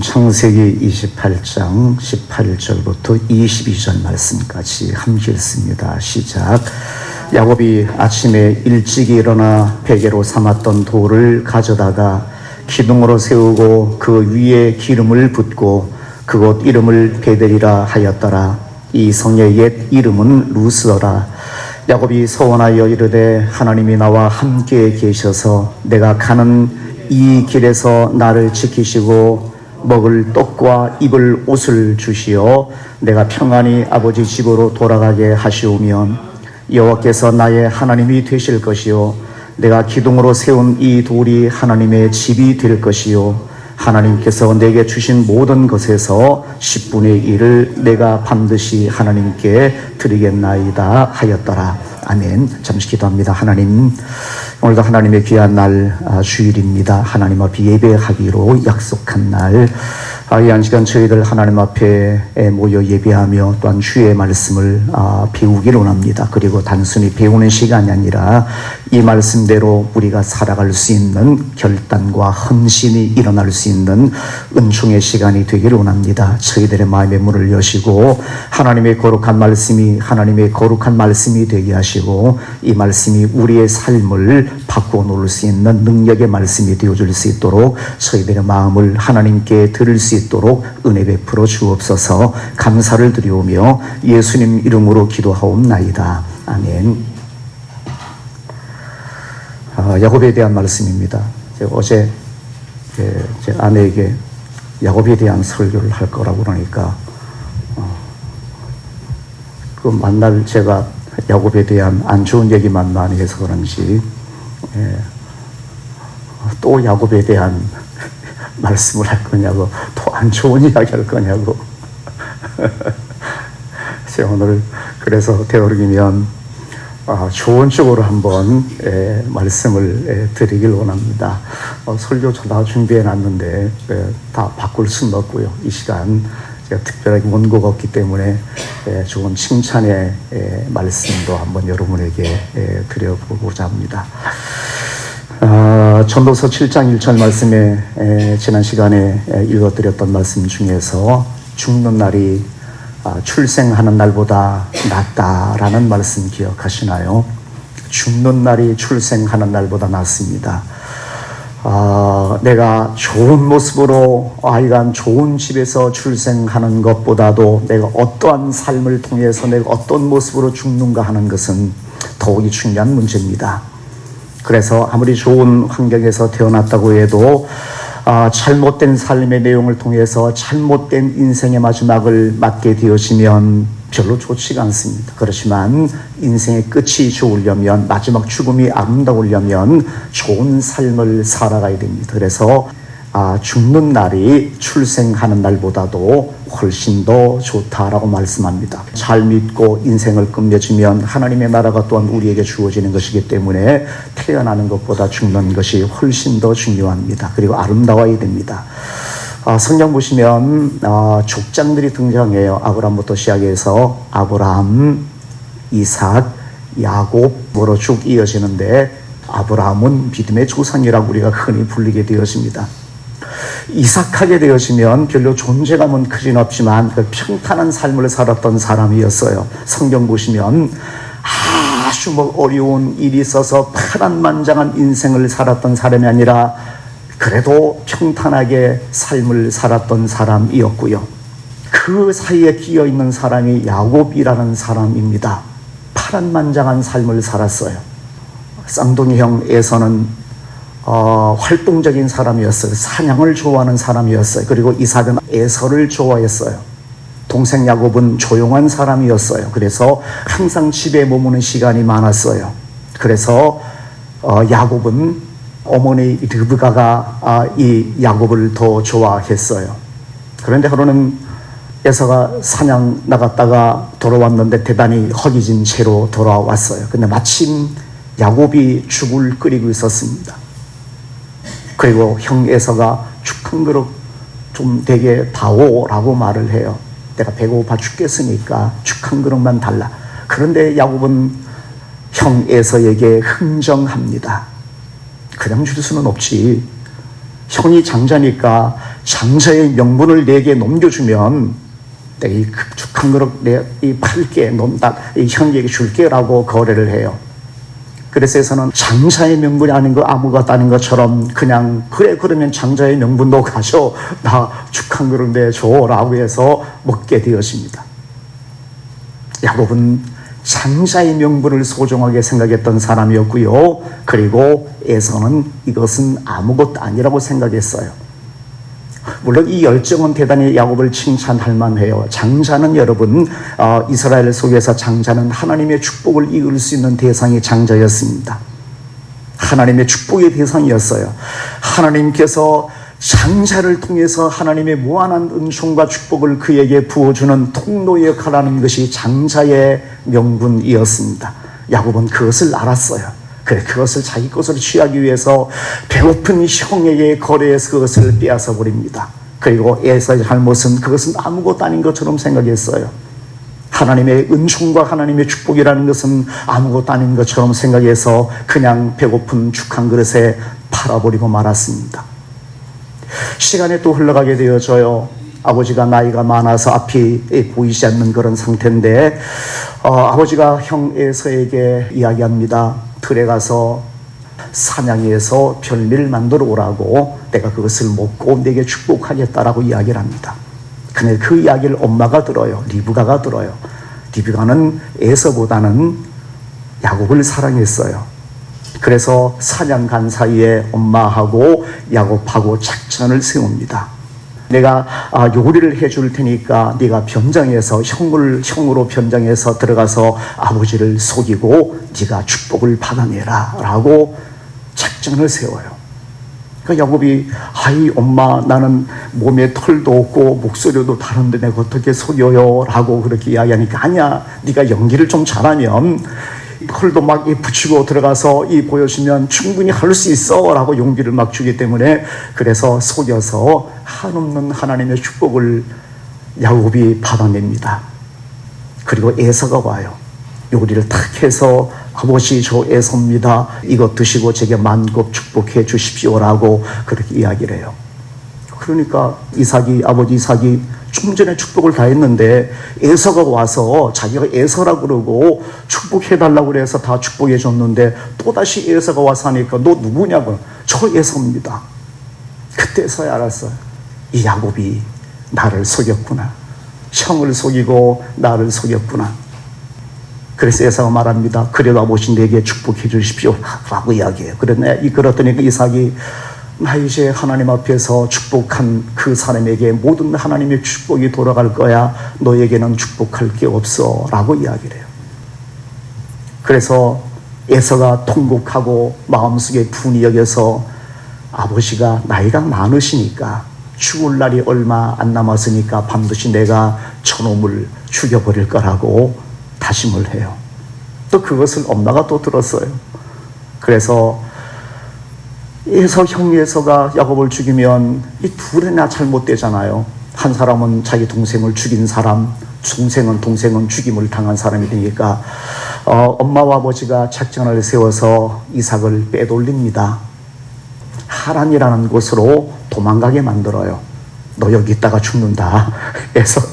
창세기 28장 18절부터 22절 말씀까지 함께 읽습니다. 시작. 야곱이 아침에 일찍 일어나 베개로 삼았던 돌을 가져다가 기둥으로 세우고 그 위에 기름을 붓고 그곳 이름을 베델이라 하였더라. 이 성의 옛 이름은 루스더라. 야곱이 서원하여 이르되 하나님이 나와 함께 계셔서 내가 가는 이 길에서 나를 지키시고 먹을 떡과 입을 옷을 주시어 내가 평안히 아버지 집으로 돌아가게 하시오면 여호와께서 나의 하나님이 되실 것이요 내가 기둥으로 세운 이 돌이 하나님의 집이 될 것이요 하나님께서 내게 주신 모든 것에서 10분의 1을 내가 반드시 하나님께 드리겠나이다 하였더라. 아멘. 잠시 기도합니다. 하나님, 오늘도 하나님의 귀한 날 주일입니다. 하나님 앞에 예배하기로 약속한 날, 이 한 시간 저희들 하나님 앞에 모여 예배하며 또한 주의 말씀을 배우기를 원합니다. 그리고 단순히 배우는 시간이 아니라 이 말씀대로 우리가 살아갈 수 있는 결단과 헌신이 일어날 수 있는 은총의 시간이 되기를 원합니다. 저희들의 마음의 문을 여시고 하나님의 거룩한 말씀이 되게 하시고 이 말씀이 우리의 삶을 바꾸어 놓을 수 있는 능력의 말씀이 되어줄 수 있도록 저희들의 마음을 하나님께 드릴 수 있도록 은혜 베풀어 주옵소서. 감사를 드리오며 예수님 이름으로 기도하옵나이다. 아멘. 야곱에 대한 말씀입니다. 제가 어제 제 아내에게 야곱에 대한 설교를 할 거라고 그러니까 그 만날 제가 야곱에 대한 안 좋은 얘기만 많이 해서 그런지 또 야곱에 대한 말씀을 할 거냐고, 또 안 좋은 이야기 할 거냐고. 제가 오늘 그래서 되도록이면 좋은 쪽으로 한번 말씀을 드리길 원합니다. 설교 다 준비해 놨는데 다 바꿀 수는 없고요. 이 시간 제가 특별하게 원고가 없기 때문에 좋은 칭찬의 말씀도 한번 여러분에게 드려보고자 합니다. 전도서 7장 1절 말씀에 지난 시간에 읽어드렸던 말씀 중에서 죽는 날이 출생하는 날보다 낫다라는 말씀 기억하시나요? 죽는 날이 출생하는 날보다 낫습니다. 내가 좋은 모습으로 아이가 좋은 집에서 출생하는 것보다도 내가 어떠한 삶을 통해서 내가 어떤 모습으로 죽는가 하는 것은 더욱이 중요한 문제입니다. 그래서 아무리 좋은 환경에서 태어났다고 해도 잘못된 삶의 내용을 통해서 잘못된 인생의 마지막을 맞게 되어지면 별로 좋지가 않습니다. 그렇지만 인생의 끝이 좋으려면, 마지막 죽음이 아름다우려면 좋은 삶을 살아가야 됩니다. 그래서 죽는 날이 출생하는 날보다도 훨씬 더 좋다라고 말씀합니다. 잘 믿고 인생을 끝맺으면 하나님의 나라가 또한 우리에게 주어지는 것이기 때문에 태어나는 것보다 죽는 것이 훨씬 더 중요합니다. 그리고 아름다워야 됩니다. 성경 보시면 족장들이 등장해요. 아브라함부터 시작해서 아브라함, 이삭, 야곱으로 쭉 이어지는데 아브라함은 믿음의 조상이라고 우리가 흔히 불리게 되어집니다. 이삭하게 되어지면 별로 존재감은 크진 없지만 평탄한 삶을 살았던 사람이었어요. 성경 보시면 아주 어려운 일이 있어서 파란만장한 인생을 살았던 사람이 아니라 그래도 평탄하게 삶을 살았던 사람이었고요. 그 사이에 끼어있는 사람이 야곱이라는 사람입니다. 파란만장한 삶을 살았어요. 쌍둥이 형 에서는 활동적인 사람이었어요. 사냥을 좋아하는 사람이었어요. 그리고 이삭은 에서를 좋아했어요. 동생 야곱은 조용한 사람이었어요. 그래서 항상 집에 머무는 시간이 많았어요. 그래서 야곱은 어머니 르브가가 이 야곱을 더 좋아했어요. 그런데 하루는 에서가 사냥 나갔다가 돌아왔는데 대단히 허기진 채로 돌아왔어요. 근데 마침 야곱이 죽을 끓이고 있었습니다. 그리고 형 에서가 죽 한 그릇 좀 되게 다오라고 말을 해요. 내가 배고파 죽겠으니까 죽 한 그릇만 달라. 그런데 야곱은 형 에서에게 흥정합니다. 그냥 줄 수는 없지. 형이 장자니까 장자의 명분을 내게 넘겨주면 내가 이 급죽한 그릇 이 팔게, 이 형제에게 줄게라고 거래를 해요. 그래서 에서는 장자의 명분이 아닌 거 아무것도 아닌 것처럼 그냥 그래 그러면 장자의 명분도 가져 나 죽한 그릇 내줘라고 해서 먹게 되었습니다. 야곱은 장자의 명분을 소중하게 생각했던 사람이었고요. 그리고 에서는 이것은 아무것도 아니라고 생각했어요. 물론 이 열정은 대단히 야곱을 칭찬할 만해요. 장자는 여러분, 이스라엘 속에서 장자는 하나님의 축복을 이을 수 있는 대상이 장자였습니다. 하나님의 축복의 대상이었어요. 하나님께서 장자를 통해서 하나님의 무한한 은총과 축복을 그에게 부어주는 통로 역할하는 것이 장자의 명분이었습니다. 야곱은 그것을 알았어요. 그것을 자기 것으로 취하기 위해서 배고픈 형에게 거래해서 그것을 빼앗아 버립니다. 그리고 에서의 잘못은 그것은 아무것도 아닌 것처럼 생각했어요. 하나님의 은총과 하나님의 축복이라는 것은 아무것도 아닌 것처럼 생각해서 그냥 배고픈 죽 한 그릇에 팔아버리고 말았습니다. 시간이 또 흘러가게 되어져요. 아버지가 나이가 많아서 앞이 보이지 않는 그런 상태인데 아버지가 형 에서에게 이야기합니다. 들에 가서 사냥해서 별미를 만들어 오라고 내가 그것을 먹고 내게 축복하겠다라고 이야기를 합니다. 근데 그 이야기를 엄마가 들어요. 리브가가 들어요. 리브가는 에서보다는 야곱을 사랑했어요. 그래서 사냥 간 사이에 엄마하고 야곱하고 작전을 세웁니다. 내가 요리를 해줄 테니까 네가 변장해서 형으로 변장해서 들어가서 아버지를 속이고 네가 축복을 받아내라 라고 작전을 세워요. 그러니까 야곱이 아이 엄마 나는 몸에 털도 없고 목소리도 다른데 내가 어떻게 속여요 라고 그렇게 이야기하니까 아니야 네가 연기를 좀 잘하면 털도 막 붙이고 들어가서 보여주면 충분히 할 수 있어 라고 용기를 막 주기 때문에 그래서 속여서 한없는 하나님의 축복을 야곱이 받아냅니다. 그리고 에서가 와요. 요리를 탁 해서 아버지 저 에서입니다. 이것 드시고 제게 만국 축복해 주십시오라고 그렇게 이야기를 해요. 그러니까 아버지 이삭이 좀 전에 축복을 다 했는데 에서가 와서 자기가 에서라 그러고 축복해달라고 그래서 다 축복해 줬는데 또다시 에서가 와서 하니까 너 누구냐고 저 에서입니다. 그때서야 알았어요. 이 야곱이 나를 속였구나. 형을 속이고 나를 속였구나. 그래서 에서가 말합니다. 그래도 아버지 내게 축복해 주십시오 라고 이야기해요. 그랬더니 이삭이 나 이제 하나님 앞에서 축복한 그 사람에게 모든 하나님의 축복이 돌아갈 거야. 너에게는 축복할 게 없어 라고 이야기를 해요. 그래서 에서가 통곡하고 마음속에 분이 여겨서 아버지가 나이가 많으시니까 죽을 날이 얼마 안 남았으니까 반드시 내가 저놈을 죽여버릴 거라고 다짐을 해요. 또 그것을 엄마가 또 들었어요. 그래서 형 에서가 야곱을 죽이면 이 둘이나 잘못되잖아요. 한 사람은 자기 동생을 죽인 사람, 동생은 죽임을 당한 사람이 되니까 엄마와 아버지가 작전을 세워서 이삭을 빼돌립니다. 하란이라는 곳으로 도망가게 만들어요. 너 여기 있다가 죽는다.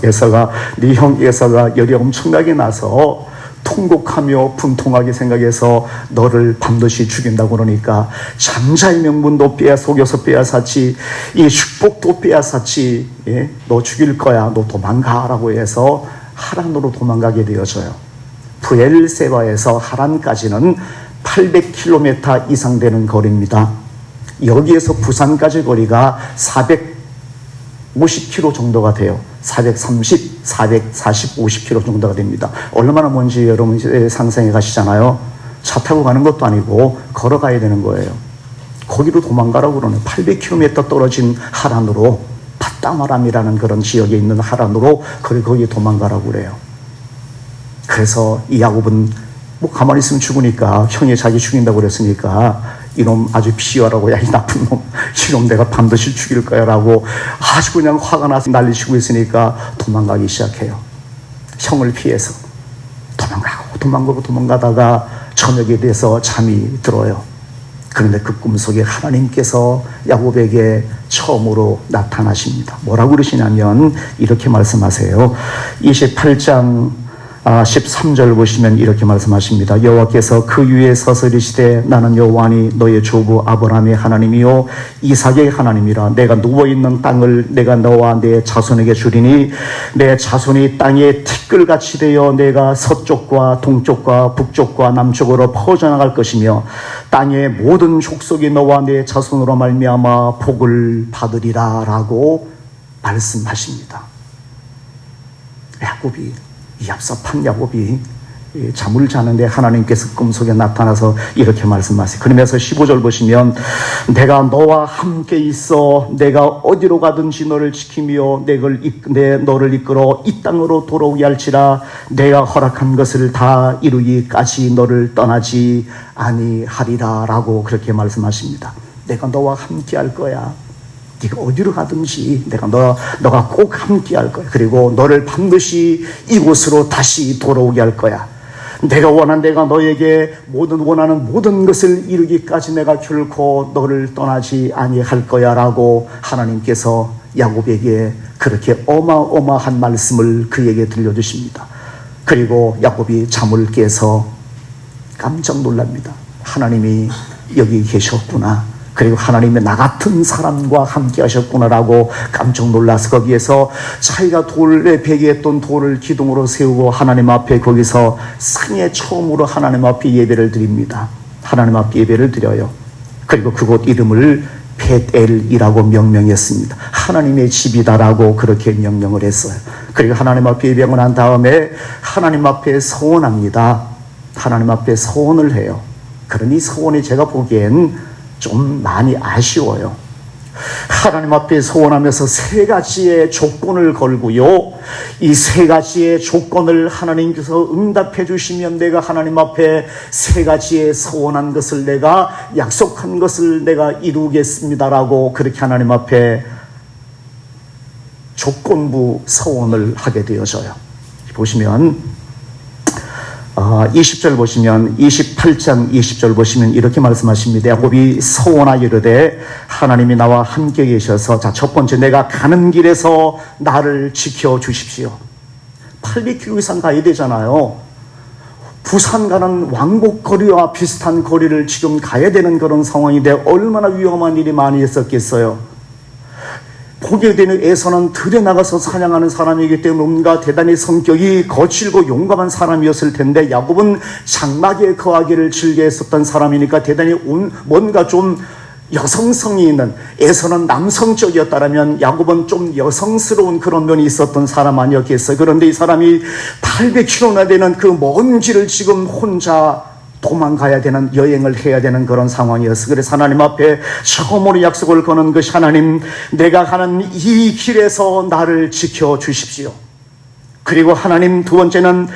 에서가 네 형 에서가 열이 엄청나게 나서 통곡하며 분통하게 생각해서 너를 반드시 죽인다고 그러니까 장자의 명분도 속여서 빼앗았지 이 축복도 빼앗았지 너 죽일 거야 너 도망가라고 해서 하란으로 도망가게 되어져요. 브엘세바에서 하란까지는 800km 이상 되는 거리입니다. 여기에서 부산까지 거리가 450km 정도가 돼요. 430, 440, 50km 정도가 됩니다. 얼마나 먼지 여러분 상상해 가시잖아요. 차 타고 가는 것도 아니고 걸어가야 되는 거예요. 거기로 도망가라고 그러네. 800km 떨어진 하란으로 밧다마람이라는 그런 지역에 있는 하란으로 거기 도망가라고 그래요. 그래서 이 야곱은 가만히 있으면 죽으니까 형이 자기 죽인다고 그랬으니까 이놈 아주 피하라고 야 이 나쁜 놈 이놈 내가 반드시 죽일 거야 라고 아주 그냥 화가 나서 난리치고 있으니까 도망가기 시작해요. 형을 피해서 도망가다가 저녁에 돼서 잠이 들어요. 그런데 그 꿈속에 하나님께서 야곱에게 처음으로 나타나십니다. 뭐라고 그러시냐면 이렇게 말씀하세요. 28장 13절 보시면 이렇게 말씀하십니다. 여호와께서 그 위에 서서 이르시되 나는 여호와니 너의 조부 아브라함의 하나님이요 이삭의 하나님이라. 내가 누워있는 땅을 내가 너와 내 자손에게 주리니 내 자손이 땅에 티끌같이 되어 내가 서쪽과 동쪽과 북쪽과 남쪽으로 퍼져나갈 것이며 땅의 모든 족속이 너와 내 자손으로 말미암아 복을 받으리라 라고 말씀하십니다. 야곱이, 이 얍삽한 야곱이 잠을 자는데 하나님께서 꿈속에 나타나서 이렇게 말씀하세요. 그러면서 15절 보시면 내가 너와 함께 있어 내가 어디로 가든지 너를 지키며 너를 이끌어 이 땅으로 돌아오게 할지라. 내가 허락한 것을 다 이루기까지 너를 떠나지 아니하리라 라고 그렇게 말씀하십니다. 내가 너와 함께 할 거야. 네가 어디로 가든지 너가 꼭 함께 할 거야. 그리고 너를 반드시 이곳으로 다시 돌아오게 할 거야. 내가 너에게 원하는 모든 것을 이루기까지 내가 결코 너를 떠나지 아니할 거야 라고 하나님께서 야곱에게 그렇게 어마어마한 말씀을 그에게 들려주십니다. 그리고 야곱이 잠을 깨서 깜짝 놀랍니다. 하나님이 여기 계셨구나. 그리고 하나님의 나 같은 사람과 함께 하셨구나라고 깜짝 놀라서 거기에서 자기가 돌에 베개했던 돌을 기둥으로 세우고 하나님 앞에 거기서 생애 처음으로 하나님 앞에 예배를 드립니다. 하나님 앞에 예배를 드려요. 그리고 그곳 이름을 벳엘이라고 명명했습니다. 하나님의 집이다라고 그렇게 명명을 했어요. 그리고 하나님 앞에 예배하고 난 다음에 하나님 앞에 서원합니다. 하나님 앞에 서원을 해요. 그러니 서원이 제가 보기엔 좀 많이 아쉬워요. 하나님 앞에 소원하면서 세 가지의 조건을 걸고요. 이 세 가지의 조건을 하나님께서 응답해 주시면 내가 하나님 앞에 세 가지의 소원한 것을 내가 약속한 것을 내가 이루겠습니다라고 그렇게 하나님 앞에 조건부 소원을 하게 되어져요. 보시면 20절 보시면 28장 20절 보시면 이렇게 말씀하십니다. 야곱이 서원하여 이르되 하나님이 나와 함께 계셔서 첫 번째 내가 가는 길에서 나를 지켜주십시오. 800km 이상 가야 되잖아요. 부산 가는 왕복거리와 비슷한 거리를 지금 가야 되는 그런 상황인데 얼마나 위험한 일이 많이 있었겠어요. 보게 되는 에서는 들에 나가서 사냥하는 사람이기 때문에 뭔가 대단히 성격이 거칠고 용감한 사람이었을 텐데 야곱은 장막에 거하기를 즐겨했었던 사람이니까 대단히 뭔가 좀 여성성이 있는, 에서는 남성적이었다면 야곱은 좀 여성스러운 그런 면이 있었던 사람 아니었겠어요. 그런데 이 사람이 800km나 되는 그 먼 길을 지금 혼자 도망가야 되는, 여행을 해야 되는 그런 상황이었어. 그래서 하나님 앞에 처음으로 약속을 거는 것이 하나님, 내가 가는 이 길에서 나를 지켜주십시오. 그리고 하나님 두 번째는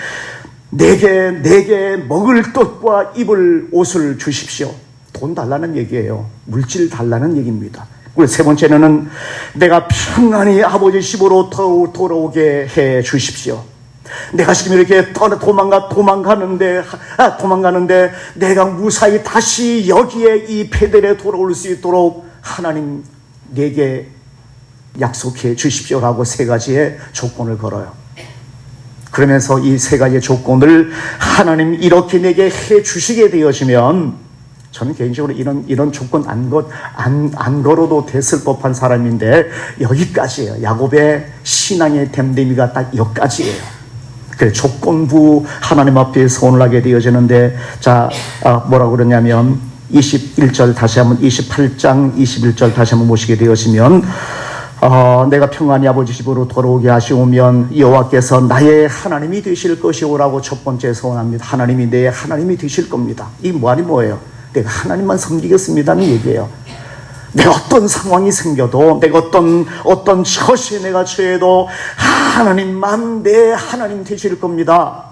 내게 먹을 것과 입을 옷을 주십시오. 돈 달라는 얘기예요. 물질 달라는 얘기입니다. 그리고 세 번째는 내가 평안히 아버지 집으로 돌아오게 해 주십시오. 내가 지금 이렇게 도망가는데 내가 무사히 다시 여기에 이 베델에 돌아올 수 있도록 하나님 내게 약속해 주십시오라고 세 가지의 조건을 걸어요. 그러면서 이 세 가지의 조건을 하나님 이렇게 내게 해 주시게 되어지면, 저는 개인적으로 이런 조건 안 걸어도 됐을 법한 사람인데 여기까지예요. 야곱의 신앙의 댐댐이가 딱 여기까지예요. 그래, 조건부 하나님 앞에 소원을 하게 되어지는데, 뭐라고 그러냐면 21절 다시 한번, 28장 21절 다시 한번 보시게 되어지면 내가 평안히 아버지 집으로 돌아오게 하시오면 여호와께서 나의 하나님이 되실 것이오라고 첫 번째 소원합니다. 하나님이 내 하나님이 되실 겁니다. 이 말이 뭐예요? 내가 하나님만 섬기겠습니다는 얘기예요. 내가 어떤 상황이 생겨도, 내가 어떤 처시에 내가 처해도 하나님만 내 하나님 되실 겁니다.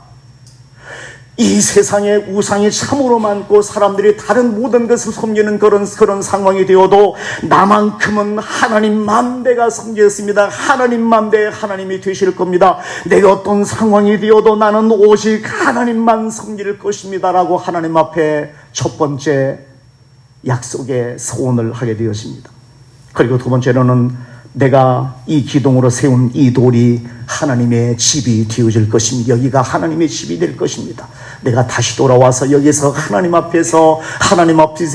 이 세상에 우상이 참으로 많고 사람들이 다른 모든 것을 섬기는 그런 상황이 되어도 나만큼은 하나님만 내가 섬기겠습니다. 하나님만 내 하나님이 되실 겁니다. 내가 어떤 상황이 되어도 나는 오직 하나님만 섬길 것입니다 라고 하나님 앞에 첫 번째 약속의 소원을 하게 되었습니다. 그리고 두 번째로는 내가 이 기둥으로 세운 이 돌이 하나님의 집이 되어질 것입니다. 여기가 하나님의 집이 될 것입니다. 내가 다시 돌아와서 여기서 하나님 앞에서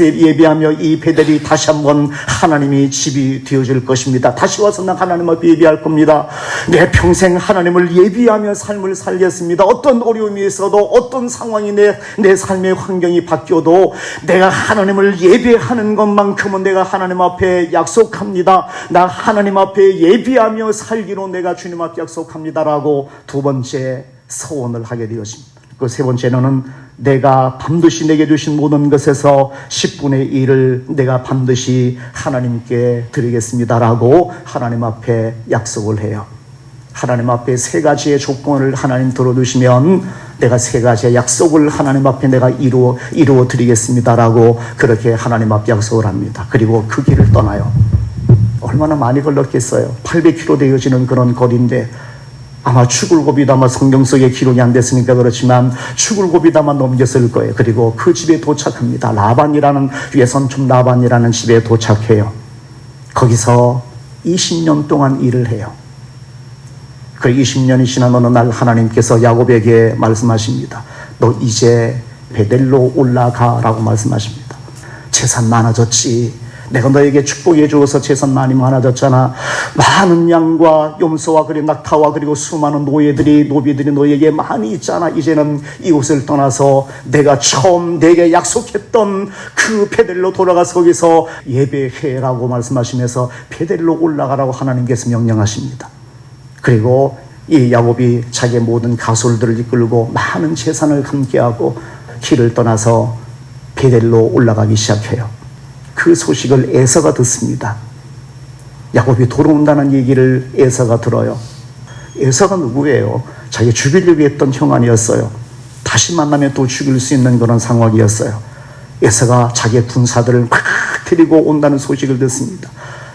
예배하며 이 베델이 다시 한번 하나님의 집이 되어질 것입니다. 다시 와서 난 하나님 앞에 예배할 겁니다. 내 평생 하나님을 예배하며 삶을 살겠습니다. 어떤 어려움이 있어도 어떤 상황이 내 삶의 환경이 바뀌어도 내가 하나님을 예배하는 것만큼은 내가 하나님 앞에 약속합니다. 나 하나님 앞에 예배하며 살기로 내가 주님 앞에 약속합니다라고 두 번째 소원을 하게 되었습니다. 그 세 번째는 내가 반드시 내게 주신 모든 것에서 10분의 1을 내가 반드시 하나님께 드리겠습니다라고 하나님 앞에 약속을 해요. 하나님 앞에 세 가지의 조건을 하나님 들어주시면 내가 세 가지의 약속을 하나님 앞에 내가 이루어 드리겠습니다라고 그렇게 하나님 앞에 약속을 합니다. 그리고 그 길을 떠나요. 얼마나 많이 걸렸겠어요. 800km 되어지는 그런 거리인데 아마 추굴고비도 아마 성경 속에 기록이 안 됐으니까 그렇지만 추굴고비도 아마 넘겼을 거예요. 그리고 그 집에 도착합니다. 외손촌 라반이라는 집에 도착해요. 거기서 20년 동안 일을 해요. 그 20년이 지난 어느 날 하나님께서 야곱에게 말씀하십니다. 너 이제 베델로 올라가라고 말씀하십니다. 재산 많아졌지. 내가 너에게 축복해 주어서 재산 많이 많아졌잖아. 많은 양과 염소와 그리고 낙타와 그리고 수많은 노비들이 너에게 많이 있잖아. 이제는 이곳을 떠나서 내가 처음 내게 약속했던 그 베델로 돌아가서 거기서 예배해라고 말씀하시면서 베델로 올라가라고 하나님께서 명령하십니다. 그리고 이 야곱이 자기의 모든 가솔들을 이끌고 많은 재산을 함께하고 길을 떠나서 베델로 올라가기 시작해요. 그 소식을 에서가 듣습니다. 야곱이 돌아온다는 얘기를 에서가 들어요. 에서가 누구예요? 자기 죽이려고 했던 형 아니었어요. 다시 만나면 또 죽일 수 있는 그런 상황이었어요. 에서가 자기의 군사들을 막 데리고 온다는 소식을 듣습니다.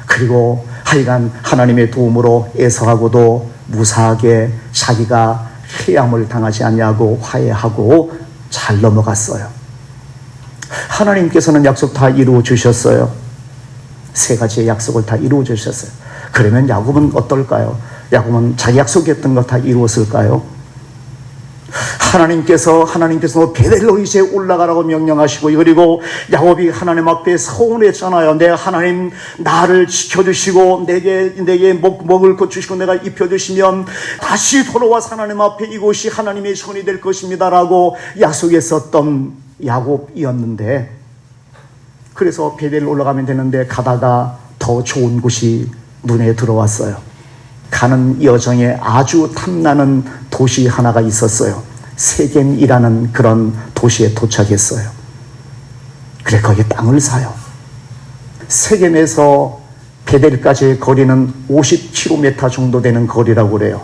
그리고 하여간 하나님의 도움으로 에서하고도 무사하게 자기가 해함을 당하지 않냐고 화해하고 잘 넘어갔어요. 하나님께서는 약속 다 이루어 주셨어요. 세 가지의 약속을 다 이루어 주셨어요. 그러면 야곱은 어떨까요? 야곱은 자기 약속했던 거 다 이루었을까요? 하나님께서 베델로 이제 올라가라고 명령하시고, 그리고 야곱이 하나님 앞에 서운했잖아요. 내 하나님 나를 지켜주시고 내게 먹을 것 주시고 내가 입혀주시면 다시 돌아와서 하나님 앞에 이곳이 하나님의 손이 될 것입니다라고 약속했었던 야곱이었는데, 그래서 베델로 올라가면 되는데 가다가 더 좋은 곳이 눈에 들어왔어요. 가는 여정에 아주 탐나는 도시 하나가 있었어요. 세겜이라는 그런 도시에 도착했어요. 그래 거기 땅을 사요. 세겜에서 베델까지의 거리는 50km 정도 되는 거리라고 그래요.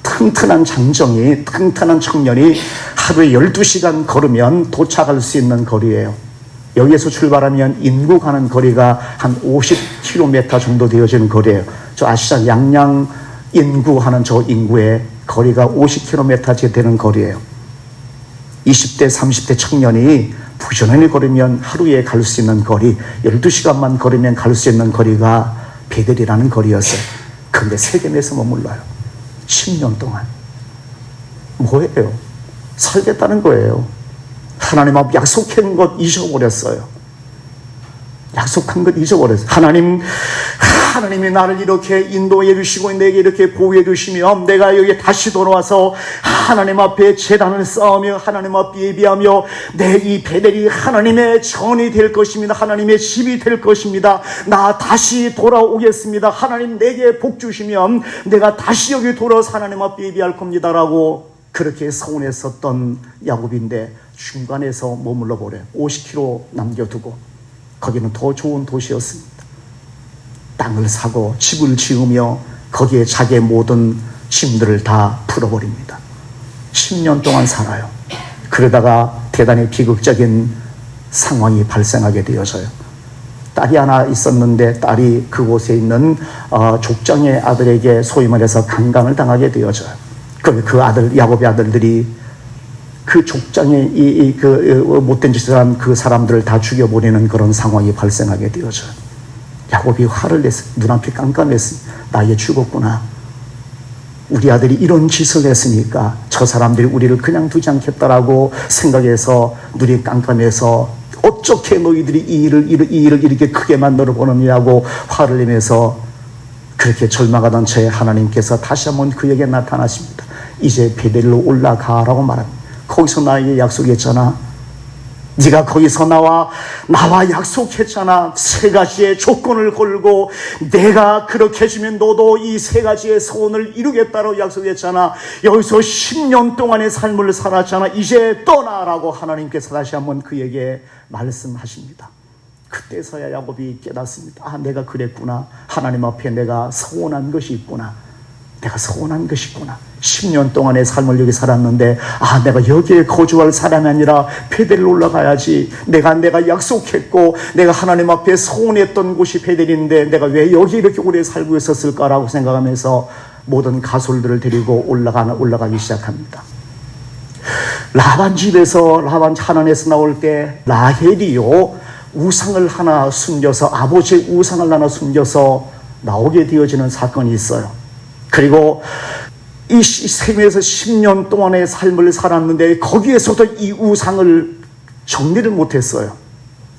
튼튼한 청년이 하루에 12시간 걸으면 도착할 수 있는 거리예요. 여기에서 출발하면 인구 가는 거리가 한 50km 정도 되어지는 거리예요. 저 아시죠? 양양 인구 하는 저 인구의 거리가 50km 되는 거리예요. 20대 30대 청년이 부지런히 걸으면 하루에 갈 수 있는 거리, 12시간만 걸으면 갈 수 있는 거리가 베델이라는 거리였어요. 그런데 세겜에서 머물러요. 10년 동안. 뭐예요? 살겠다는 거예요. 하나님 앞 약속한 것 잊어버렸어요. 약속한 것 잊어버렸어요. 하나님이 나를 이렇게 인도해 주시고 내게 이렇게 보호해 주시면 내가 여기 다시 돌아와서 하나님 앞에 제단을 쌓으며 하나님 앞에 예비하며 내 이 베델이 하나님의 전이 될 것입니다. 하나님의 집이 될 것입니다. 나 다시 돌아오겠습니다. 하나님 내게 복 주시면 내가 다시 여기 돌아와서 하나님 앞에 예비할 겁니다라고 그렇게 서운했었던 야곱인데 중간에서 머물러 버려요. 50km 남겨두고. 거기는 더 좋은 도시였습니다. 땅을 사고 집을 지으며 거기에 자기의 모든 짐들을 다 풀어버립니다. 10년 동안 살아요. 그러다가 대단히 비극적인 상황이 발생하게 되어져요. 딸이 하나 있었는데 딸이 그곳에 있는 족장의 아들에게 소위 말해서 강간을 당하게 되어져요. 그 야곱의 아들들이 그 족장에 못된 짓을 한 그 사람들을 다 죽여버리는 그런 상황이 발생하게 되어져요. 야곱이 화를 냈어요. 눈앞이 깜깜했어요. 나 얘 죽었구나. 우리 아들이 이런 짓을 했으니까 저 사람들이 우리를 그냥 두지 않겠다라고 생각해서 눈이 깜깜해서 어떻게 너희들이 이 일을 이렇게 크게 만들어 보느냐고 화를 내면서 그렇게 절망하던 채 하나님께서 다시 한번 그에게 나타나십니다. 이제 베델로 올라가라고 말합니다. 거기서 나에게 약속했잖아. 네가 거기서 나와 약속했잖아. 세 가지의 조건을 걸고 내가 그렇게 해주면 너도 이 세 가지의 소원을 이루겠다고 약속했잖아. 여기서 10년 동안의 삶을 살았잖아. 이제 떠나라고 하나님께서 다시 한번 그에게 말씀하십니다. 그때서야 야곱이 깨닫습니다. 아, 내가 그랬구나. 하나님 앞에 내가 서운한 것이 있구나. 내가 서운한 것이 있구나. 10년 동안의 삶을 여기 살았는데 아, 내가 여기에 거주할 사람이 아니라 베델로 올라가야지. 내가 약속했고 내가 하나님 앞에 서운했던 곳이 베델인데 내가 왜 여기 이렇게 오래 살고 있었을까라고 생각하면서 모든 가솔들을 데리고 올라가기 시작합니다. 라반 집에서 라반 하나님에서 나올 때 라헬이요 우상을 하나 숨겨서 아버지의 우상을 하나 숨겨서 나오게 되어지는 사건이 있어요. 그리고 이 세계에서 10년 동안의 삶을 살았는데 거기에서도 이 우상을 정리를 못했어요.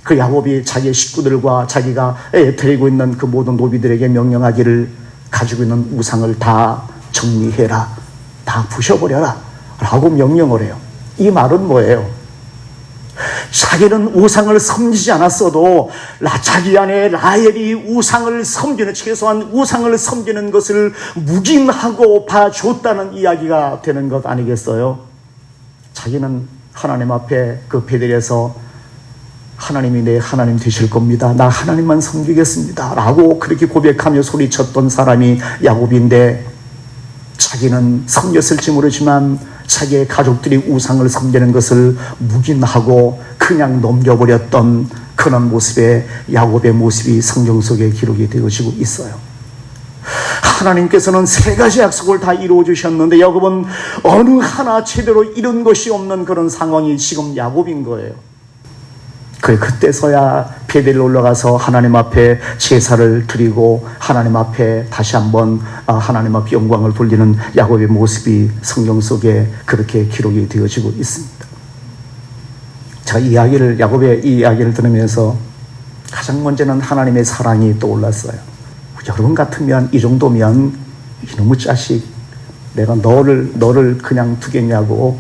그 야곱이 자기의 식구들과 자기가 데리고 있는 그 모든 노비들에게 명령하기를 가지고 있는 우상을 다 정리해라, 다 부셔버려라 라고 명령을 해요. 이 말은 뭐예요? 자기는 우상을 섬기지 않았어도 자기 안에 라헬이 우상을 섬기는, 최소한 우상을 섬기는 것을 묵인하고 봐줬다는 이야기가 되는 것 아니겠어요? 자기는 하나님 앞에 그 베델에서 하나님이 내 하나님 되실 겁니다. 나 하나님만 섬기겠습니다 라고 그렇게 고백하며 소리쳤던 사람이 야곱인데, 자기는 섬겼을지 모르지만 자기의 가족들이 우상을 섬기는 것을 묵인하고 그냥 넘겨버렸던 그런 모습의 야곱의 모습이 성경 속에 기록이 되어지고 있어요. 하나님께서는 세 가지 약속을 다 이루어 주셨는데 야곱은 어느 하나 제대로 이룬 것이 없는 그런 상황이 지금 야곱인 거예요. 그때서야 베델로 올라가서 하나님 앞에 제사를 드리고 하나님 앞에 다시 한번 하나님 앞에 영광을 돌리는 야곱의 모습이 성경 속에 그렇게 기록이 되어지고 있습니다. 제가 야곱의 이 이야기를 들으면서 가장 먼저는 하나님의 사랑이 떠올랐어요. 여러분 같으면 이 정도면 이놈의 자식, 내가 너를 그냥 두겠냐고,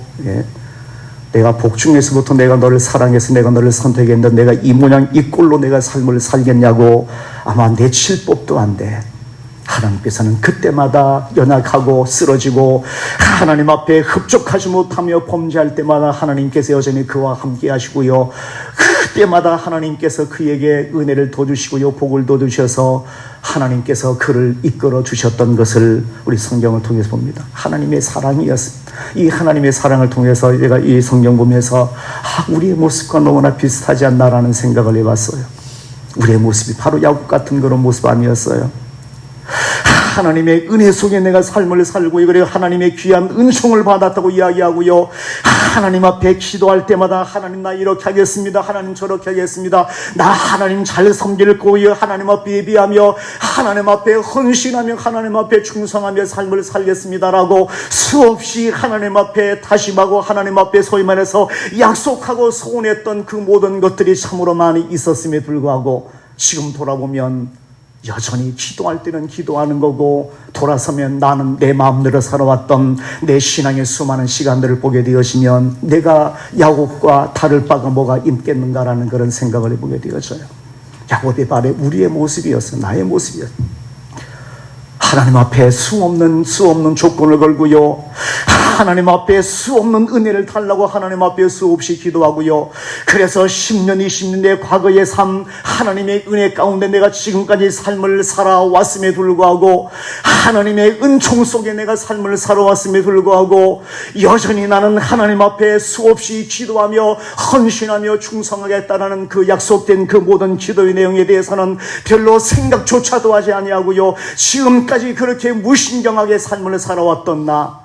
내가 복중에서부터 내가 너를 사랑해서 내가 너를 선택했는데 내가 이 모양 이 꼴로 내가 삶을 살겠냐고 아마 내칠 법도 안 돼. 하나님께서는 그때마다 연약하고 쓰러지고 하나님 앞에 흡족하지 못하며 범죄할 때마다 하나님께서 여전히 그와 함께 하시고요, 그때마다 하나님께서 그에게 은혜를 더 주시고요, 복을 더 주셔서 하나님께서 그를 이끌어 주셨던 것을 우리 성경을 통해서 봅니다. 하나님의 사랑이었습니다. 이 하나님의 사랑을 통해서 제가 이 성경 보면서 우리의 모습과 너무나 비슷하지 않나라는 생각을 해봤어요. 우리의 모습이 바로 야곱 같은 그런 모습 아니었어요? 하나님의 은혜 속에 내가 삶을 살고 그리고 하나님의 귀한 은총을 받았다고 이야기하고요, 하나님 앞에 기도할 때마다 하나님 나 이렇게 하겠습니다, 하나님 저렇게 하겠습니다, 나 하나님 잘 섬길 거예요, 하나님 앞에 예비하며 하나님 앞에 헌신하며 하나님 앞에 충성하며 삶을 살겠습니다라고 수없이 하나님 앞에 다짐하고 하나님 앞에 소위 말해서 약속하고 소원했던 그 모든 것들이 참으로 많이 있었음에 불구하고 지금 돌아보면 여전히 기도할 때는 기도하는 거고 돌아서면 나는 내 마음대로 살아왔던 내 신앙의 수많은 시간들을 보게 되어지면 내가 야곱과 다를 바가 뭐가 있겠는가라는 그런 생각을 해보게 되어져요. 야곱의 발에 우리의 모습이었어요. 나의 모습이었어요. 하나님 앞에 수없는 조건을 걸고요, 하나님 앞에 수없는 은혜를 달라고 하나님 앞에 수없이 기도하고요, 그래서 10년 20년 내 과거의 삶 하나님의 은혜 가운데 내가 지금까지 삶을 살아왔음에 불구하고 하나님의 은총 속에 내가 삶을 살아왔음에 불구하고 여전히 나는 하나님 앞에 수없이 기도하며 헌신하며 충성하겠다라는 그 약속된 그 모든 기도의 내용에 대해서는 별로 생각조차도 하지 아니하고요, 지금까지 그렇게 무신경하게 삶을 살아왔던 나,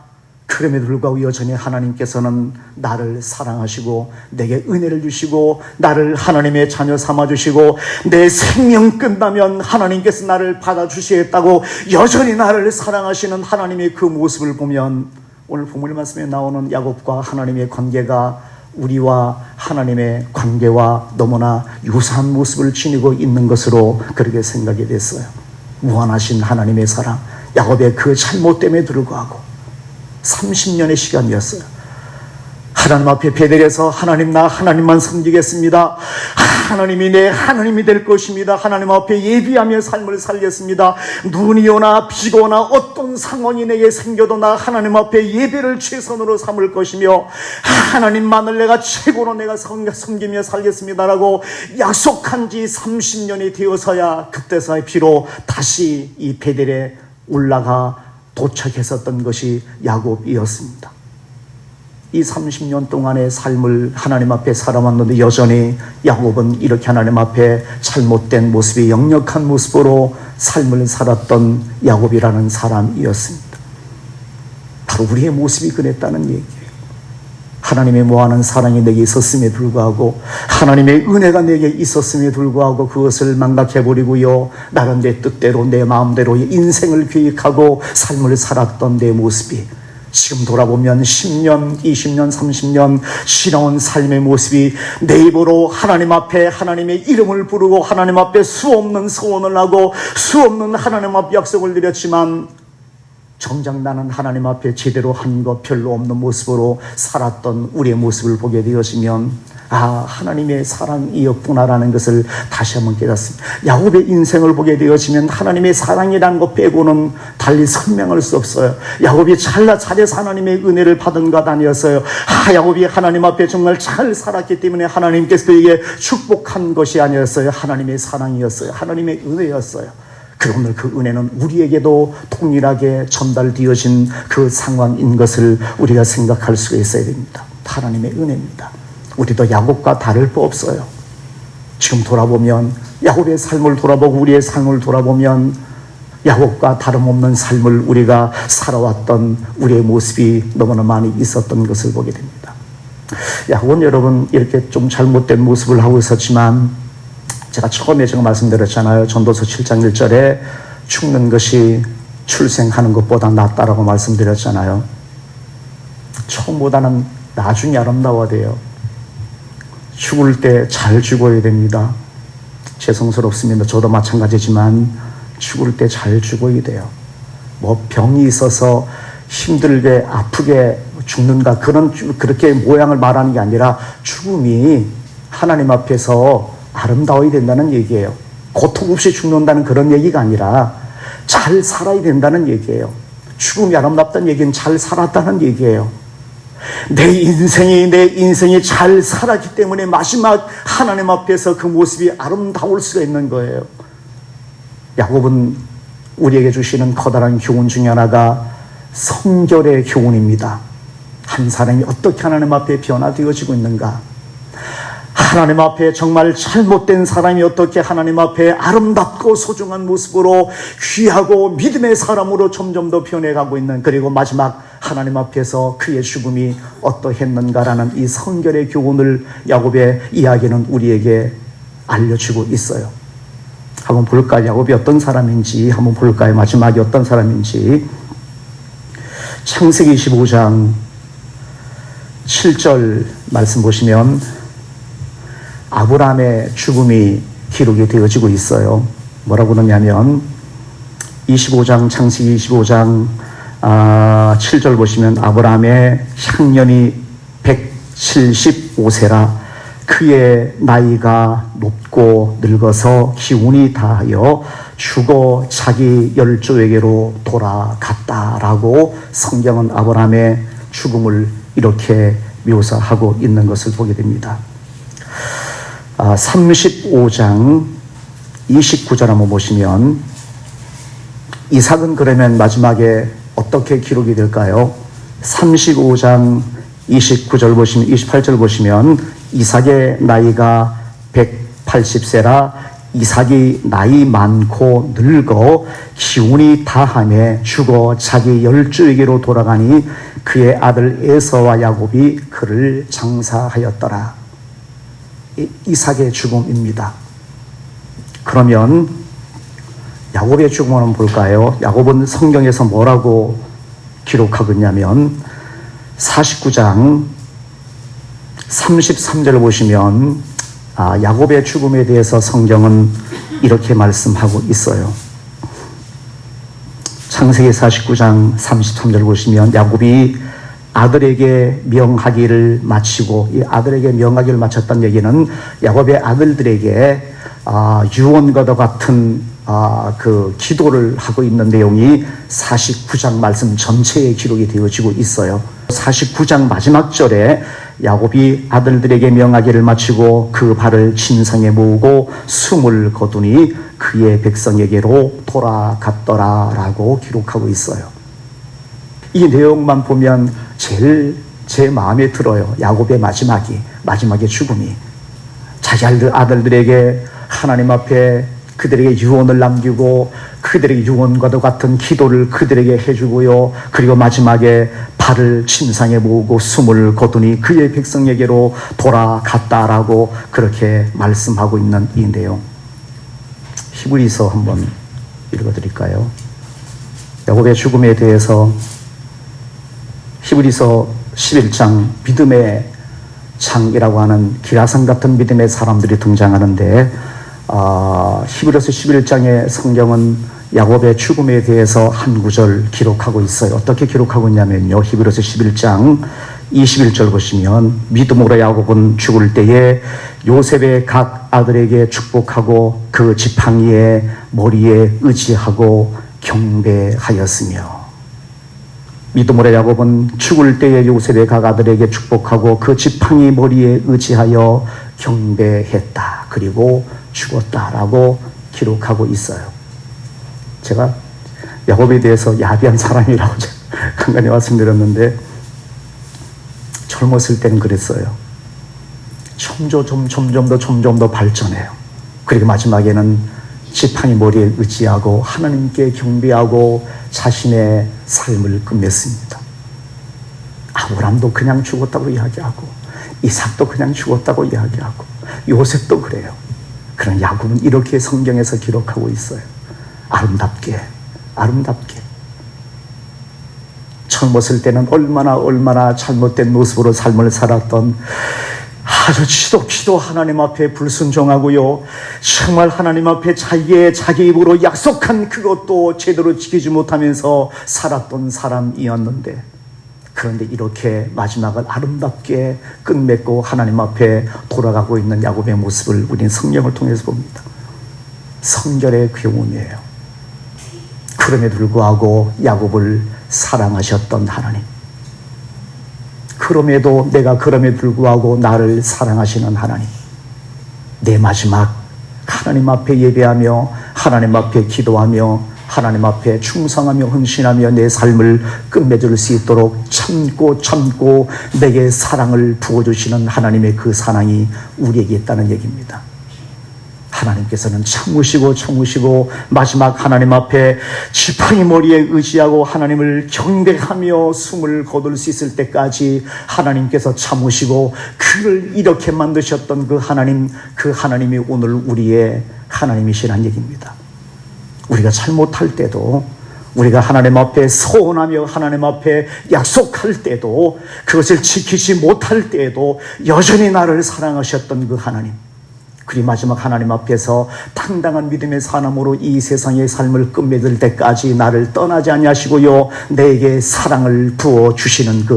그럼에도 불구하고 여전히 하나님께서는 나를 사랑하시고 내게 은혜를 주시고 나를 하나님의 자녀 삼아주시고 내 생명 끝나면 하나님께서 나를 받아주시겠다고 여전히 나를 사랑하시는 하나님의 그 모습을 보면 오늘 본문 말씀에 나오는 야곱과 하나님의 관계가 우리와 하나님의 관계와 너무나 유사한 모습을 지니고 있는 것으로 그렇게 생각이 됐어요. 무한하신 하나님의 사랑, 야곱의 그 잘못 때문에 불구하고 30년의 시간이었어요. 하나님 앞에 베델에서 하나님 나 하나님만 섬기겠습니다. 하나님이 내 하나님이 될 것입니다. 하나님 앞에 예비하며 삶을 살겠습니다. 눈이 오나 비가 오나 어떤 상황이 내게 생겨도 나 하나님 앞에 예배를 최선으로 삼을 것이며 하나님만을 내가 최고로 내가 섬기며 살겠습니다라고 약속한 지 30년이 되어서야 그때서야 비로 다시 이 베델에 올라가 도착했었던 것이 야곱이었습니다. 이 30년 동안의 삶을 하나님 앞에 살아왔는데 여전히 야곱은 이렇게 하나님 앞에 잘못된 모습이 역력한 모습으로 삶을 살았던 야곱이라는 사람이었습니다. 바로 우리의 모습이 그랬다는 얘기예요. 하나님의 무한한 사랑이 내게 있었음에 불구하고 하나님의 은혜가 내게 있었음에 불구하고 그것을 망각해버리고요, 나는 내 뜻대로 내 마음대로 인생을 계획하고 삶을 살았던 내 모습이 지금 돌아보면 10년, 20년, 30년 지나온 삶의 모습이 내 입으로 하나님 앞에 하나님의 이름을 부르고 하나님 앞에 수없는 소원을 하고 수없는 하나님 앞에 약속을 드렸지만 정작 나는 하나님 앞에 제대로 한 것 별로 없는 모습으로 살았던 우리의 모습을 보게 되어지면 하나님의 사랑이었구나라는 것을 다시 한번 깨닫습니다. 야곱의 인생을 보게 되어지면 하나님의 사랑이라는 것 빼고는 달리 설명할 수 없어요. 야곱이 잘해서 하나님의 은혜를 받은 것 아니었어요. 야곱이 하나님 앞에 정말 잘 살았기 때문에 하나님께서 그에게 축복한 것이 아니었어요. 하나님의 사랑이었어요. 하나님의 은혜였어요. 그러나 그 은혜는 우리에게도 동일하게 전달되어진 그 상황인 것을 우리가 생각할 수가 있어야 됩니다. 하나님의 은혜입니다. 우리도 야곱과 다를 바 없어요. 지금 돌아보면 야곱의 삶을 돌아보고 우리의 삶을 돌아보면 야곱과 다름없는 삶을 우리가 살아왔던 우리의 모습이 너무나 많이 있었던 것을 보게 됩니다. 야곱은 여러분 이렇게 좀 잘못된 모습을 하고 있었지만 제가 처음에 제가 말씀드렸잖아요. 전도서 7장 1절에 죽는 것이 출생하는 것보다 낫다라고 말씀드렸잖아요. 처음보다는 나중이 아름다워야 돼요. 죽을 때 잘 죽어야 됩니다. 죄송스럽습니다. 저도 마찬가지지만 죽을 때 잘 죽어야 돼요. 뭐 병이 있어서 힘들게 아프게 죽는다 그렇게 모양을 말하는 게 아니라 죽음이 하나님 앞에서 아름다워야 된다는 얘기예요. 고통 없이 죽는다는 그런 얘기가 아니라 잘 살아야 된다는 얘기예요. 죽음이 아름답다는 얘기는 잘 살았다는 얘기예요. 내 인생이 잘 살았기 때문에 마지막 하나님 앞에서 그 모습이 아름다울 수가 있는 거예요. 야곱은 우리에게 주시는 커다란 교훈 중에 하나가 성결의 교훈입니다. 한 사람이 어떻게 하나님 앞에 변화되어지고 있는가, 하나님 앞에 정말 잘못된 사람이 어떻게 하나님 앞에 아름답고 소중한 모습으로 귀하고 믿음의 사람으로 점점 더 변해가고 있는, 그리고 마지막 하나님 앞에서 그의 죽음이 어떠했는가라는 이 성결의 교훈을 야곱의 이야기는 우리에게 알려주고 있어요. 한번 볼까요? 야곱이 어떤 사람인지 한번 볼까요? 마지막이 어떤 사람인지. 창세기 25장 7절 말씀 보시면 아브라함의 죽음이 기록이 되어지고 있어요. 뭐라고 그러냐면 25장 창세기 25장 7절 보시면 아브라함의 향년이 175세라 그의 나이가 높고 늙어서 기운이 다하여 죽어 자기 열조에게로 돌아갔다라고 성경은 아브라함의 죽음을 이렇게 묘사하고 있는 것을 보게 됩니다. 35장 29절 한번 보시면 이삭은 그러면 마지막에 어떻게 기록이 될까요? 35장 29절 보시면 28절 보시면 이삭의 나이가 180세라 이삭이 나이 많고 늙어 기운이 다함에 죽어 자기 열조에게로 돌아가니 그의 아들 에서와 야곱이 그를 장사하였더라. 이삭의 죽음입니다. 그러면 야곱의 죽음은 볼까요? 야곱은 성경에서 뭐라고 기록하고 있냐면 49장 33절을 보시면 야곱의 죽음에 대해서 성경은 이렇게 말씀하고 있어요. 창세기 49장 33절 보시면 야곱이 아들에게 명하기를 마치고, 이 아들에게 명하기를 마쳤다는 얘기는 야곱의 아들들에게 유언과도 같은 그 기도를 하고 있는 내용이 49장 말씀 전체에 기록이 되어지고 있어요. 49장 마지막 절에 야곱이 아들들에게 명하기를 마치고 그 발을 침상에 모으고 숨을 거두니 그의 백성에게로 돌아갔더라 라고 기록하고 있어요. 이 내용만 보면 제일 제 마음에 들어요. 야곱의 마지막의 죽음이 자기 아들들에게 하나님 앞에 그들에게 유언을 남기고 그들에게 유언과도 같은 기도를 그들에게 해주고요. 그리고 마지막에 발을 침상에 모으고 숨을 거두니 그의 백성에게로 돌아갔다라고 그렇게 말씀하고 있는 이 내용. 히브리서 한번 읽어드릴까요? 야곱의 죽음에 대해서 히브리서 11장 믿음의 창이라고 하는 기라상 같은 믿음의 사람들이 등장하는데 히브리서 11장의 성경은 야곱의 죽음에 대해서 한 구절 기록하고 있어요. 어떻게 기록하고 있냐면요, 히브리서 11장 21절 보시면 믿음으로 야곱은 죽을 때에 요셉의 각 아들에게 축복하고 그 지팡이의 머리에 의지하고 경배하였으며, 믿음으로 야곱은 죽을 때에 요셉의 각 아들에게 축복하고 그 지팡이 머리에 의지하여 경배했다. 그리고 죽었다라고 기록하고 있어요. 제가 야곱에 대해서 야비한 사람이라고 간간히 말씀드렸는데 젊었을 때는 그랬어요. 점점 더 발전해요. 그리고 마지막에는 지팡이 머리에 의지하고 하나님께 경배하고 자신의 삶을 끝냈습니다. 아브람도 그냥 죽었다고 이야기하고 이삭도 그냥 죽었다고 이야기하고 요셉도 그래요. 그런 야곱은 이렇게 성경에서 기록하고 있어요. 아름답게 젊었을 때는 얼마나 잘못된 모습으로 삶을 살았던, 아주 지독히도 하나님 앞에 불순종하고요, 정말 하나님 앞에 자기 입으로 약속한 그것도 제대로 지키지 못하면서 살았던 사람이었는데, 그런데 이렇게 마지막을 아름답게 끝맺고 하나님 앞에 돌아가고 있는 야곱의 모습을 우리는 성경을 통해서 봅니다. 성결의 교훈이에요. 그럼에도 불구하고 야곱을 사랑하셨던 하나님, 내가 그럼에도 불구하고 나를 사랑하시는 하나님, 내 마지막 하나님 앞에 예배하며 하나님 앞에 기도하며 하나님 앞에 충성하며 헌신하며 내 삶을 끝맺을 수 있도록 참고 내게 사랑을 부어주시는 하나님의 그 사랑이 우리에게 있다는 얘기입니다. 하나님께서는 참으시고 마지막 하나님 앞에 지팡이 머리에 의지하고 하나님을 경배하며 숨을 거둘 수 있을 때까지 하나님께서 참으시고 그를 이렇게 만드셨던 그 하나님이 오늘 우리의 하나님이시란 얘기입니다. 우리가 잘못할 때도, 우리가 하나님 앞에 서원하며 하나님 앞에 약속할 때도, 그것을 지키지 못할 때에도 여전히 나를 사랑하셨던 그 하나님, 그리고 마지막 하나님 앞에서 당당한 믿음의 사람으로 이 세상의 삶을 끝맺을 때까지 나를 떠나지 아니하시고요, 내게 사랑을 부어주시는 그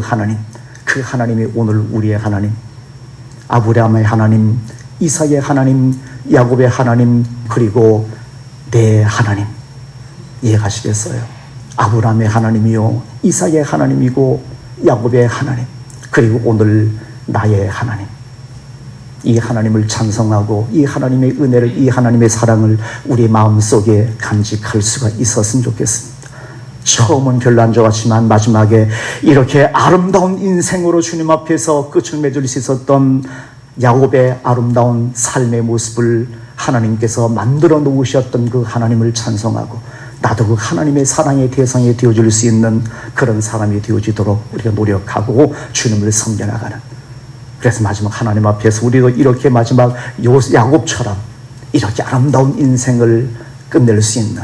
하나님이 오늘 우리의 하나님, 아브라함의 하나님, 이삭의 하나님, 야곱의 하나님, 그리고 내 하나님, 이해가시겠어요? 아브라함의 하나님이요, 이삭의 하나님이고 야곱의 하나님, 그리고 오늘 나의 하나님, 이 하나님을 찬송하고 이 하나님의 은혜를, 이 하나님의 사랑을 우리 마음속에 간직할 수가 있었으면 좋겠습니다. 처음은 별로 안 좋았지만 마지막에 이렇게 아름다운 인생으로 주님 앞에서 끝을 맺을 수 있었던 야곱의 아름다운 삶의 모습을 하나님께서 만들어 놓으셨던 그 하나님을 찬송하고 나도 그 하나님의 사랑의 대상이 되어줄 수 있는 그런 사람이 되어지도록 우리가 노력하고 주님을 섬겨나가는, 그래서 마지막 하나님 앞에서 우리도 이렇게 마지막 야곱처럼 이렇게 아름다운 인생을 끝낼 수 있는,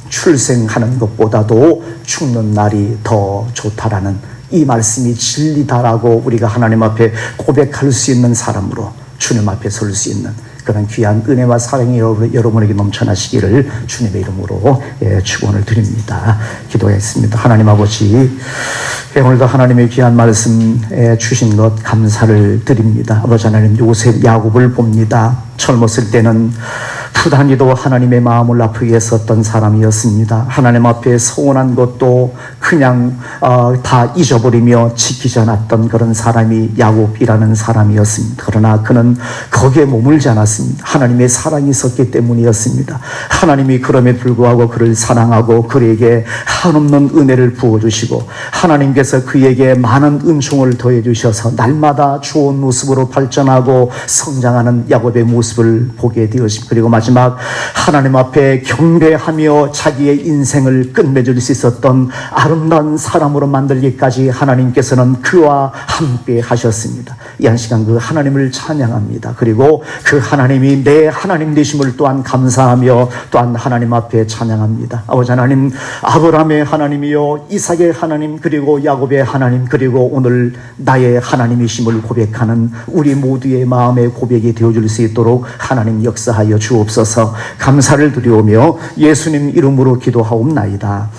출생하는 것보다도 죽는 날이 더 좋다라는 이 말씀이 진리다라고 우리가 하나님 앞에 고백할 수 있는 사람으로 주님 앞에 설 수 있는 그런 귀한 은혜와 사랑이 여러분에게 넘쳐나시기를 주님의 이름으로 축원을 드립니다. 기도했습니다. 하나님 아버지, 오늘도 하나님의 귀한 말씀 주신 것 감사를 드립니다. 아버지 하나님, 요셉 야곱을 봅니다. 젊었을 때는 부단히도 하나님의 마음을 아프게 했었던 사람이었습니다. 하나님 앞에 서운한 것도 그냥 다 잊어버리며 지키지 않았던 그런 사람이 야곱이라는 사람이었습니다. 그러나 그는 거기에 머물지 않았습니다. 하나님의 사랑이 있었기 때문이었습니다. 하나님이 그럼에 불구하고 그를 사랑하고 그에게 한없는 은혜를 부어주시고 하나님께서 그에게 많은 은총을 더해주셔서 날마다 좋은 모습으로 발전하고 성장하는 야곱의 모습을 보게 되었습니다. 그리고 마지막 하나님 앞에 경배하며 자기의 인생을 끝맺을 수 있었던 아름다운 사람으로 만들기까지 하나님께서는 그와 함께 하셨습니다. 이 한 시간 그 하나님을 찬양합니다. 그리고 그 하나님이 내 하나님 되심을 또한 감사하며 또한 하나님 앞에 찬양합니다. 아버지 하나님, 아브라함의 하나님이요 이삭의 하나님, 그리고 야곱의 하나님, 그리고 오늘 나의 하나님이심을 고백하는 우리 모두의 마음의 고백이 되어줄 수 있도록 하나님 역사하여 주옵소서. 감사를 드리오며 예수님 이름으로 기도하옵나이다.